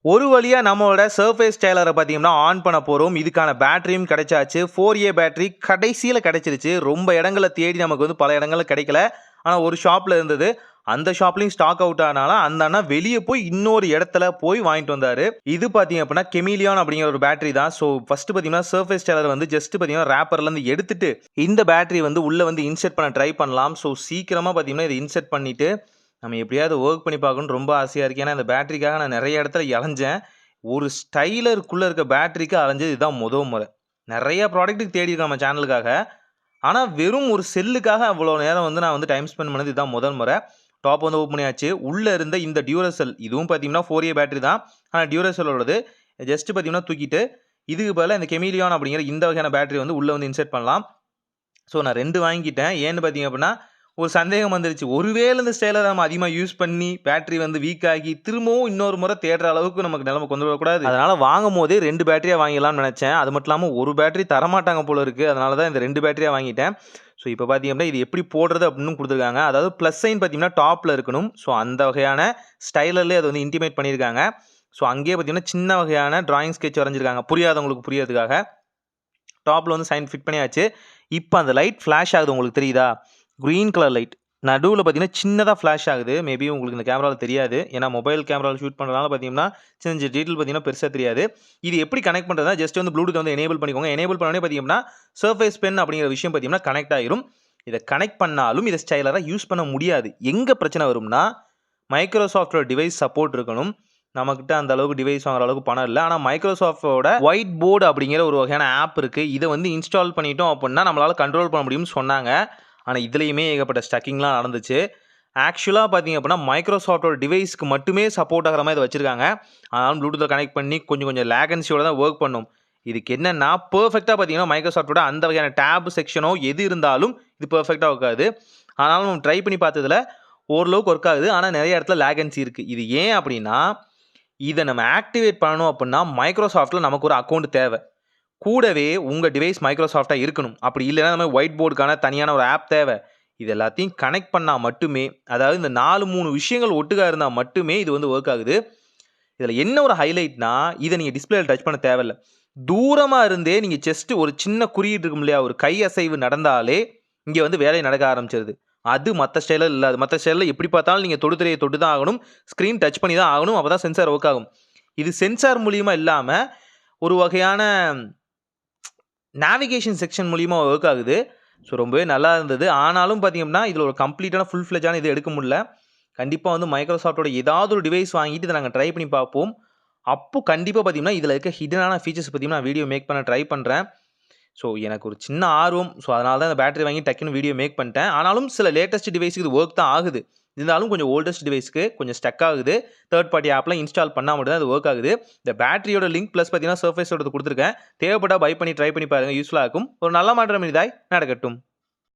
ஒரு வழியா நம்மளோட சர்ஃபேஸ் ஸ்டைலரை பார்த்தீங்கன்னா ஆன் பண்ண போகிறோம். இதுக்கான பேட்டரியும் கிடைச்சாச்சு. 4A பேட்டரி கடைசியில் கிடைச்சிருச்சு. ரொம்ப இடங்களை தேடி நமக்கு வந்து பல இடங்கள்ல கிடைக்கல. ஆனால் ஒரு ஷாப்பில் இருந்தது. அந்த ஷாப்லையும் ஸ்டாக் அவுட் ஆனால அந்த அண்ணா வெளியே போய் இன்னொரு இடத்துல போய் வாங்கிட்டு வந்தாரு. இது பார்த்தீங்க அப்படின்னா கெமிலியான் அப்படிங்கிற ஒரு பேட்டரி தான். ஸோ ஃபர்ஸ்ட் பார்த்தீங்கன்னா சர்ஃபேஸ் ஸ்டைலர் வந்து ஜஸ்ட் பார்த்தீங்கன்னா ரேப்பர்லேருந்து எடுத்துட்டு இந்த பேட்டரி வந்து உள்ளே வந்து இன்செர்ட் பண்ண ட்ரை பண்ணலாம். ஸோ சீக்கிரமாக பார்த்தீங்கன்னா இதை இன்செர்ட் பண்ணிட்டு நம்ம எப்படியாவது ஒர்க் பண்ணி பார்க்கணும்னு ரொம்ப ஆசையாக இருக்குது. ஏன்னா இந்த பேட்டரிக்காக நான் நிறைய இடத்துல அலைஞ்சேன். ஒரு ஸ்டைலருக்குள்ளே இருக்க பேட்டரிக்கு அலைஞ்சது இதுதான் முறை. நிறைய ப்ராடக்ட்டுக்கு தேடி இருக்கேன் நம்ம சேனலுக்காக. ஆனால் வெறும் ஒரு செல்லுக்காக அவ்வளோ நேரம் வந்து நான் வந்து டைம் ஸ்பெண்ட் பண்ணது இதுதான் முறை. டாப் வந்து ஓப்பன் பண்ணியாச்சு. உள்ளே இருந்த இந்த டியூரசெல் இதுவும் பார்த்தீங்கன்னா 4A பேட்டரி தான். ஆனால் டியூரசெல்லோடது ஜஸ்ட் பார்த்தீங்கன்னா தூக்கிட்டு இதுக்கு பதிலாக இந்த கெமிலியான் அப்படிங்கிற இந்த வகையான பேட்டரி வந்து உள்ளே வந்து இன்செர்ட் பண்ணலாம். ஸோ நான் 2 வாங்கிக்கிட்டேன். ஏன்னு பார்த்தீங்க அப்படின்னா ஒரு சந்தேகம் வந்துருச்சு. ஒருவேளை இந்த ஸ்டைலரை நம்ம அதிகமாக யூஸ் பண்ணி பேட்டரி வந்து வீக் ஆகி திரும்பவும் இன்னொரு முறை தேடுற அளவுக்கு நமக்கு நிலைமை கொண்டு வரக்கூடாது. அதனால் வாங்கும் போதே 2 பேட்டரியாக வாங்கிடலாம்னு நினச்சேன். அது மட்டும் இல்லாமல் ஒரு பேட்டரி தரமாட்டாங்க போல இருக்குது. அதனால தான் இந்த 2 பேட்டரியாக வாங்கிட்டேன். ஸோ இப்போ பார்த்தீங்க அப்படின்னா இது எப்படி போடுறது அப்படின்னு கொடுத்துருக்காங்க. அதாவது ப்ளஸ் சைன் பார்த்தீங்கன்னா டாப்பில் இருக்கணும். ஸோ அந்த வகையான ஸ்டைலர்லேயே அதை வந்து இன்டிமேட் பண்ணியிருக்காங்க. ஸோ அங்கேயே பார்த்தீங்கன்னா சின்ன வகையான டிராயிங் ஸ்கெட்ச் வரைஞ்சிருக்காங்க. புரியாதவங்களுக்கு புரியறதுக்காக. டாப்பில் வந்து சைன் ஃபிட் பண்ணியாச்சு. இப்போ அந்த லைட் ஃப்ளாஷ் ஆகுது, உங்களுக்கு தெரியுதா? க்ரீன் கலர் லைட் நடுவில் பார்த்தீங்கன்னா சின்னதாக ஃப்ளாஷ் ஆகுது. மேபி உங்களுக்கு இந்த கேமராவில் தெரியாது. ஏன்னா மொபைல் கேமராவில் ஷூட் பண்ணுறதுனால பார்த்தீங்கன்னா சின்ன சின்ன டீட்டெயில் பார்த்தீங்கன்னா பெருசாக தெரியாது. இது எப்படி கனெக்ட் பண்ணுறதுனா ஜஸ்ட் வந்து ப்ளூடூத் வந்து எனேபிள் பண்ணிக்கோங்க. எனேபிள் பண்ணோடனே பார்த்தீங்கன்னா சர்ஃபேஸ் பென் அப்படிங்கிற விஷயம் பார்த்தீங்கன்னா கனெக்ட் ஆகிரும். இதை கனெக்ட் பண்ணாலும் இதை ஸ்டைலராக யூஸ் பண்ண முடியாது. எங்கே பிரச்சனை வரும்னா மைக்ரோசாஃப்டோட டிவைஸ் சப்போர்ட் இருக்கணும். நம்மக்கிட்ட அந்த அளவுக்கு டிவைஸ் வாங்குற அளவுக்கு பணம் இல்லை. ஆனால் மைக்ரோசாஃப்டோட ஒயிட் போர்டு அப்படிங்கிற ஒரு வகையான ஆப் இருக்குது. இதை வந்து இன்ஸ்டால் பண்ணிட்டோம் அப்படின்னா நம்மளால் கண்ட்ரோல் பண்ண முடியும்னு சொன்னாங்க. ஆனால் இதுலேயுமே ஏகப்பட்ட ஸ்டக்கிங்லாம் நடந்துச்சு. ஆக்சுவலாக பார்த்தீங்க அப்படின்னா மைக்ரோசாஃப்டோட டிவைஸ்க்கு மட்டுமே சப்போர்ட் ஆகிற மாதிரி இதை வச்சுருக்காங்க. ஆனாலும் ப்ளூடூத்தில் கனெக்ட் பண்ணி கொஞ்சம் லேகன்சியோட தான் ஒர்க் பண்ணும். இதுக்கு என்னென்னா பெர்ஃபெக்டாக பார்த்தீங்கன்னா மைக்ரோசாஃப்டோட அந்த வகையான டேப் செக்ஷனோ எது இருந்தாலும் இது பெர்ஃபெக்டாக இருக்காது. ஆனாலும் நம்ம ட்ரை பண்ணி பார்த்ததில் ஓரளவுக்கு ஒர்க் ஆகுது. ஆனால் நிறைய இடத்துல லேகன்சி இருக்குது. இது ஏன் அப்படின்னா இதை நம்ம ஆக்டிவேட் பண்ணணும் அப்படின்னா மைக்ரோசாஃப்ட்டில் நமக்கு ஒரு அக்கௌண்ட் தேவை. கூடவே உங்கள் டிவைஸ் மைக்ரோசாஃப்டாக இருக்கணும். அப்படி இல்லைன்னா நம்ம ஒயிட் போர்டுக்கான தனியான ஒரு ஆப் தேவை. இது எல்லாத்தையும் கனெக்ட் பண்ணால் மட்டுமே, அதாவது இந்த 4-3 விஷயங்கள் ஒட்டுக்கா இருந்தால் மட்டுமே இது வந்து ஒர்க் ஆகுது. இதில் என்ன ஒரு ஹைலைட்னா இதை நீங்கள் டிஸ்பிளேல டச் பண்ண தேவையில்லை. தூரமாக இருந்தே நீங்கள் ஜஸ்ட் ஒரு சின்ன குறியீடு இருக்கும் இல்லையா, ஒரு கை அசைவு நடந்தாலே இங்கே வந்து வேலை நடக்க ஆரம்பிச்சிருது. அது மற்ற ஸ்டைலில் இல்லை. அது மற்ற ஸ்டைலில் எப்படி பார்த்தாலும் நீங்கள் தொடுதிரையை தொட்டு தான் ஆகணும். ஸ்க்ரீன் டச் பண்ணி தான் ஆகணும். அப்போ தான் சென்சார் ஒர்க் ஆகும். இது சென்சார் மூலியமாக இல்லாமல் ஒரு வகையான நேவிகேஷன் செக்ஷன் மூலியமாக ஒர்க் ஆகுது. ஸோ ரொம்பவே நல்லா இருந்தது. ஆனாலும் பார்த்தீங்கன்னா இதில் ஒரு கம்ப்ளீட்டான ஃபுல் ஃப்ளெஜான இது எடுக்க முடியல. கண்டிப்பாக வந்து மைக்ரோசாஃப்டோட ஏதாவது ஒரு டிவைஸ் வாங்கிட்டு இதை நாங்கள் ட்ரை பண்ணி பார்ப்போம். அப்போ கண்டிப்பாக பார்த்தீங்கன்னா இதில் இருக்க ஹிடனான ஃபீச்சர்ஸ் பார்த்தீங்கன்னா வீடியோ மேக் பண்ண ட்ரை பண்ணுறேன். ஸோ எனக்கு ஒரு சின்ன ஆர்வம். ஸோ அதனால தான் இந்த பேட்டரி வாங்கி டக்குன்னு வீடியோ மேக் பண்ணிட்டேன். ஆனாலும் சில லேட்டஸ்ட் டிவைஸுக்கு இது ஒர்க் தான் ஆகுது. இருந்தாலும் கொஞ்சம் ஓல்டஸ்ட் டிவைஸ்க்கு கொஞ்சம் ஸ்டக் ஆகுது. தேர்ட் பார்ட்டி ஆப்லாம் இன்ஸ்டால் பண்ணால் மட்டும் தான் அது ஒர்க் ஆகுது. இந்த பேட்டரியோட லிங்க் ப்ளஸ் பார்த்தீங்கன்னா சர்ஃபேஸோட கொடுத்துருக்கேன். தேவைப்பட்டால் பை பண்ணி ட்ரை பண்ணி பாருங்கள். யூஸ்ஃபுல்லாக இருக்கும். ஒரு நல்ல மாற்றம் இதாய் நடக்கட்டும்.